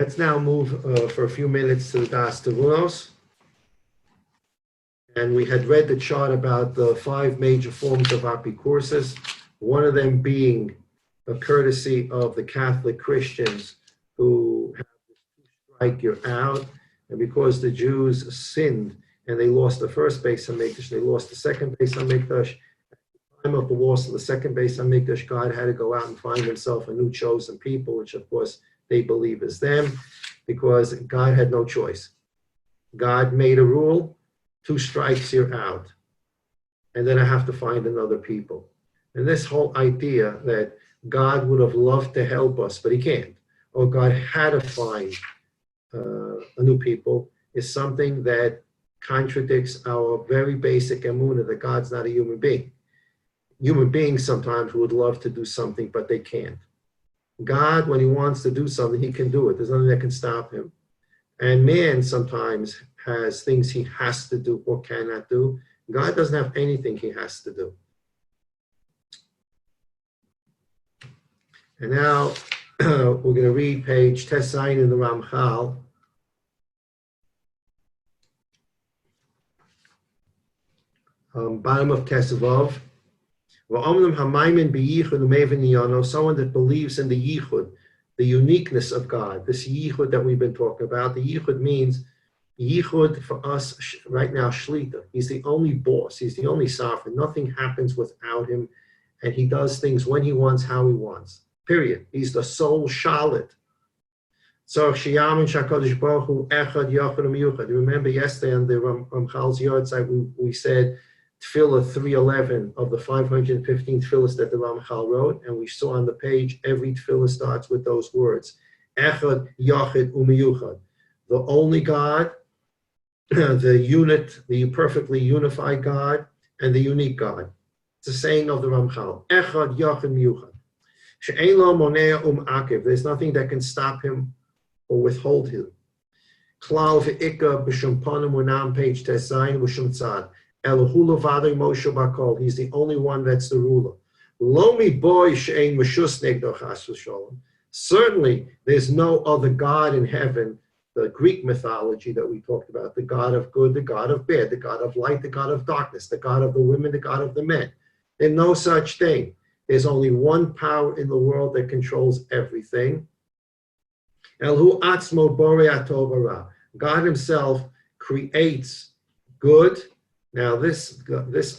Let's now move for a few minutes to the Daas Tevunos. And we had read the chart about the 5 major forms of apikoursis, one of them being a courtesy of the Catholic Christians who have to strike you out. And because the Jews sinned and they lost the first Beis HaMikdash, they lost the second Beis HaMikdash. At the time of the loss of the second Beis HaMikdash, God had to go out and find himself a new chosen people, which of course they believe is them, because God had no choice. God made a rule, 2 strikes, you're out. And then I have to find another people. And this whole idea that God would have loved to help us, but he can't, or God had to find a new people, is something that contradicts our very basic emunah that God's not a human being. Human beings sometimes would love to do something, but they can't. God, when he wants to do something, he can do it. There's nothing that can stop him. And man sometimes has things he has to do or cannot do. God doesn't have anything he has to do. And now we're going to read page Tesayin in the Ramchal. Bottom of Tesvav. Someone that believes in the yichud, the uniqueness of God, this yichud that we've been talking about. The yichud means, yichud for us right now, shlita. He's the only boss. He's the only sovereign. Nothing happens without him. And he does things when he wants, how he wants. Period. He's the sole shalit. So remember yesterday on the Ramchal's yard site, we said Tefillah 311 of the 515 tefillahs that the Ramchal wrote, and we saw on the page every tefillah starts with those words: Echad, Yachid, Umiyuchad. The only God, the unit, the perfectly unified God, and the unique God. It's a saying of the Ramchal: Echad, Yachid, Miyuchad. She'ein lo monea akev. There's nothing that can stop him or withhold him. Klal ve'ikka b'shum panim unam, page Tesayin b'shum tzad. Elohula Vadei Moshe Bakol. He's the only one that's the ruler. Lomi boy she'ein meshus negdo chas v'sholom. Certainly, there's no other God in heaven. The Greek mythology that we talked about, the God of good, the God of bad, the God of light, the God of darkness, the God of the women, the God of the men. There's no such thing. There's only one power in the world that controls everything. Elhu atzmo borei atov hara. God himself creates good. Now, this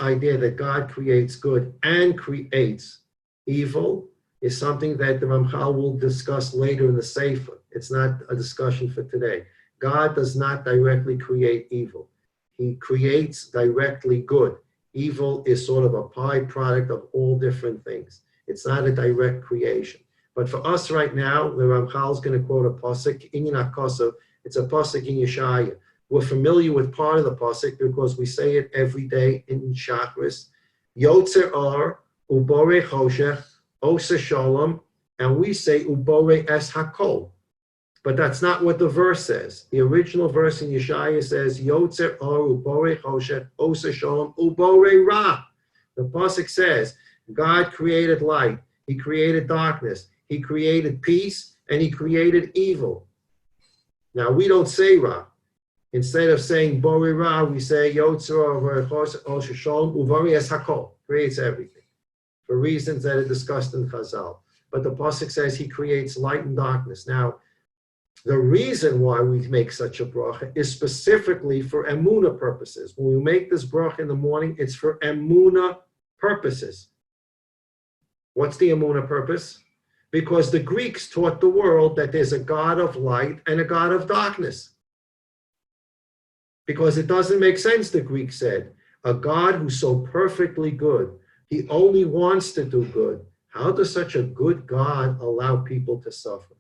idea that God creates good and creates evil is something that the Ramchal will discuss later in the Sefer. It's not a discussion for today. God does not directly create evil. He creates directly good. Evil is sort of a byproduct of all different things. It's not a direct creation. But for us right now, the Ramchal is going to quote a pasuk in Yinakosav. It's a pasuk in Yeshaya. We're familiar with part of the pasuk because we say it every day in Shachris. Yotzer Or, Ubore Choshech, Osa Shalom, and we say Ubore Es Hakol. But that's not what the verse says. The original verse in Yeshaya says, Yotzer Or, Ubore Choshech, Osa Shalom, Ubore Ra. The pasuk says, God created light, he created darkness, he created peace, and he created evil. Now, we don't say Ra. Instead of saying Bori Ra, we say Yotzer Osher Shalom Uvari Es Hakol, creates everything, for reasons that are discussed in Chazal. But the pasuk says he creates light and darkness. Now, the reason why we make such a bracha is specifically for emunah purposes. When we make this bracha in the morning, it's for emunah purposes. What's the emunah purpose? Because the Greeks taught the world that there's a God of light and a God of darkness. Because it doesn't make sense, the Greeks said. A God who's so perfectly good, he only wants to do good. How does such a good God allow people to suffer?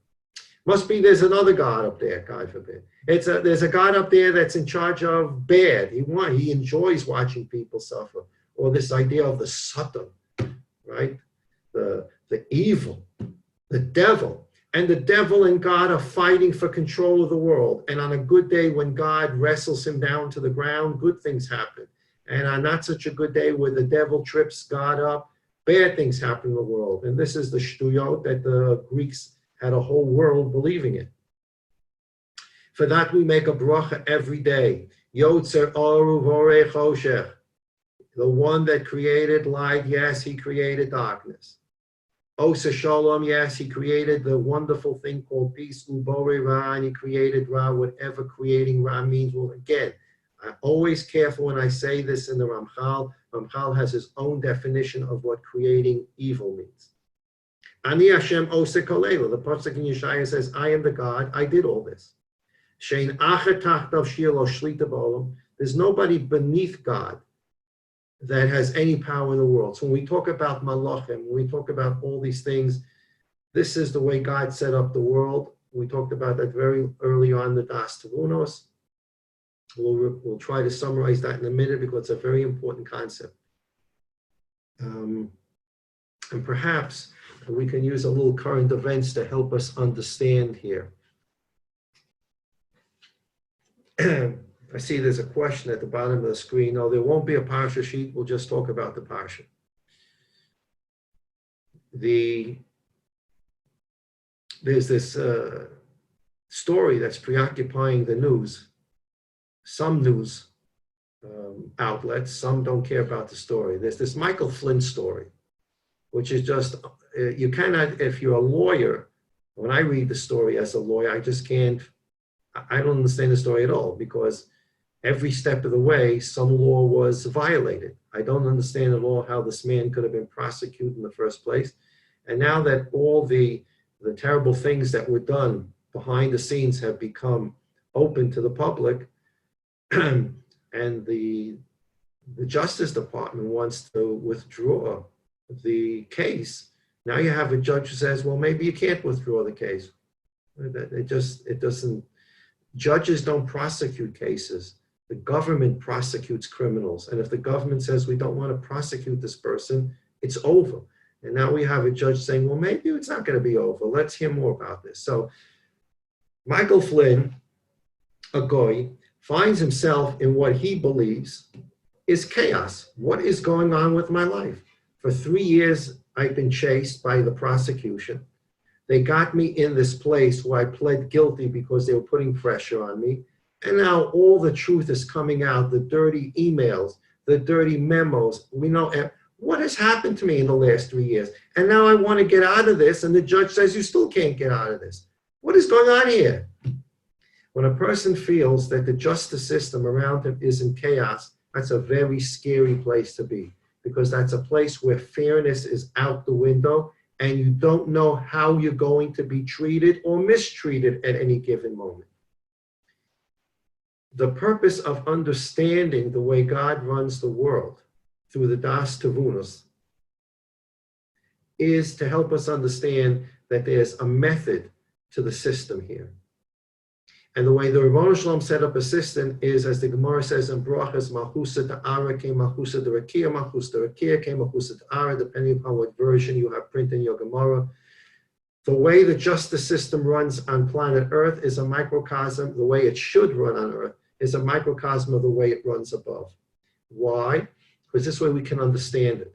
Must be there's another God up there, God forbid. There's a God up there that's in charge of bad. He enjoys watching people suffer. Or this idea of the Satan, right? The evil, the devil. And the devil and God are fighting for control of the world. And on a good day, when God wrestles him down to the ground, good things happen. And on not such a good day where the devil trips God up, bad things happen in the world. And this is the shtuyot that the Greeks had a whole world believing in. For that we make a bracha every day. Yotzer Oru Vorei Choshech. The one that created light, yes, he created darkness. Osa Shalom, yes, he created the wonderful thing called peace. Ubore Ra, and he created Ra, whatever creating Ra means. Well, again, I'm always careful when I say this in the Ramchal. Ramchal has his own definition of what creating evil means. Ani Hashem Osa Kolela. The pasuk in Yeshaya says, I am the God, I did all this. Shein Acher Tachtav Shilo Shlita B'olam. There's nobody beneath God that has any power in the world. So when we talk about malachim, when we talk about all these things, this is the way God set up the world. We talked about that very early on in the Daas Tevunos. We'll try to summarize that in a minute because it's a very important concept. And perhaps we can use a little current events to help us understand here. I see there's a question at the bottom of the screen. No, there won't be a parsha sheet. We'll just talk about the parsha. There's this story that's preoccupying the news. Some news outlets, some don't care about the story. There's this Michael Flynn story, which is just, you cannot, if you're a lawyer, when I read the story as a lawyer, I just can't, I don't understand the story at all because every step of the way, some law was violated. I don't understand at all how this man could have been prosecuted in the first place. And now that all the terrible things that were done behind the scenes have become open to the public, and the Justice Department wants to withdraw the case, now you have a judge who says, well, maybe you can't withdraw the case. It doesn't, judges don't prosecute cases. The government prosecutes criminals. And if the government says we don't want to prosecute this person, it's over. And now we have a judge saying, well, maybe it's not going to be over. Let's hear more about this. So Michael Flynn, a goy, finds himself in what he believes is chaos. What is going on with my life? For 3 years, I've been chased by the prosecution. They got me in this place where I pled guilty because they were putting pressure on me. And now all the truth is coming out, the dirty emails, the dirty memos. We know what has happened to me in the last 3 years. And now I want to get out of this, and the judge says you still can't get out of this. What is going on here? When a person feels that the justice system around him is in chaos, that's a very scary place to be, because that's a place where fairness is out the window, and you don't know how you're going to be treated or mistreated at any given moment. The purpose of understanding the way God runs the world through the Daas Tevunos is to help us understand that there's a method to the system here. And the way the Rebbeinu Shalom set up a system is, as the Gemara says in Brachas, Malchusa Ta'ara came Malchusa D'Rakia, Malchusa D'Rakia came Malchusa Ta'ara, depending upon what version you have printed in your Gemara. The way the justice system runs on planet Earth is a microcosm. The way it should run on Earth is a microcosm of the way it runs above. Why? Because this way we can understand it.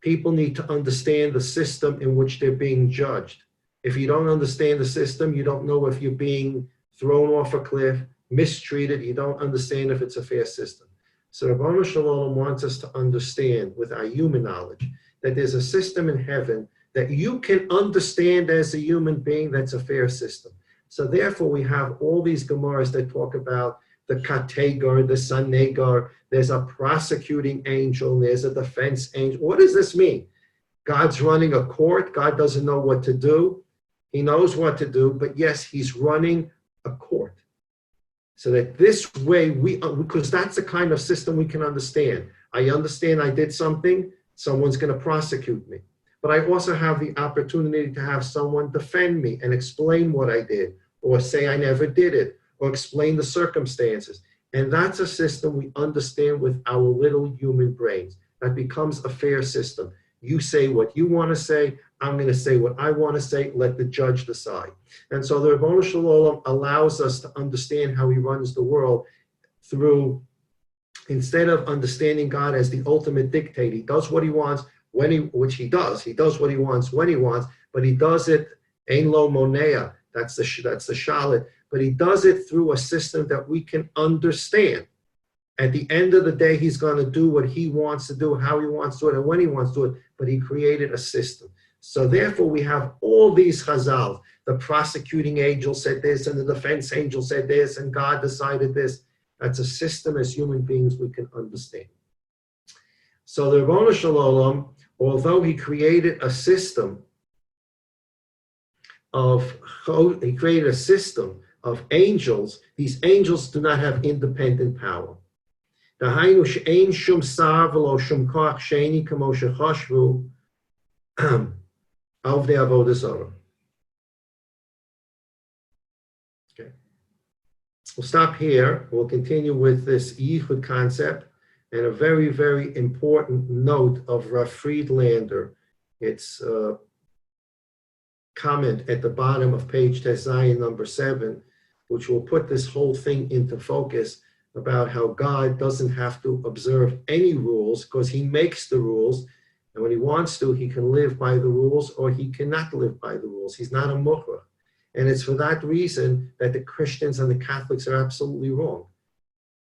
People need to understand the system in which they're being judged. If you don't understand the system, you don't know if you're being thrown off a cliff, mistreated, you don't understand if it's a fair system. So Rebbeinu Shalom wants us to understand with our human knowledge that there's a system in heaven that you can understand as a human being that's a fair system. So therefore we have all these Gemaras that talk about the Kategar, the Sanegar, there's a prosecuting angel, there's a defense angel. What does this mean? God's running a court, God doesn't know what to do. He knows what to do, but yes, he's running a court. So that this way because that's the kind of system we can understand. I understand I did something, someone's going to prosecute me. But I also have the opportunity to have someone defend me and explain what I did, or say I never did it, or explain the circumstances. And that's a system we understand with our little human brains. That becomes a fair system. You say what you want to say, I'm going to say what I want to say, let the judge decide. And so the Rebbeinu Shalom allows us to understand how he runs the world through, instead of understanding God as the ultimate dictator, he does what he wants, which he does what he wants when he wants, but he does it, ein lo monea, that's the shalit, but he does it through a system that we can understand. At the end of the day, he's going to do what he wants to do, how he wants to do it, and when he wants to do it, but he created a system. So therefore, we have all these chazal. The prosecuting angel said this, and the defense angel said this, and God decided this. That's a system as human beings we can understand. So the Ribono Shel Olam, although he created a system of angels, these angels do not have independent power. דהיינו שאין שום שר ולא שום כוח שני כמו שחשבו עובדי עבודה זרה. Okay. We'll stop here. We'll continue with this yichud concept and a very, very important note of Rav Friedlander. It's a comment at the bottom of page Tezayin number 7, which will put this whole thing into focus about how God doesn't have to observe any rules because he makes the rules, and when he wants to, he can live by the rules or he cannot live by the rules. He's not a mukhrach. And it's for that reason that the Christians and the Catholics are absolutely wrong.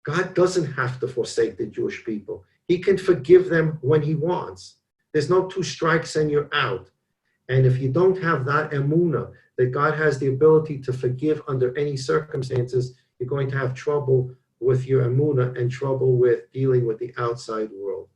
God doesn't have to forsake the Jewish people. He can forgive them when he wants. There's no 2 strikes and you're out. And if you don't have that emunah, that God has the ability to forgive under any circumstances, you're going to have trouble with your emunah and trouble with dealing with the outside world.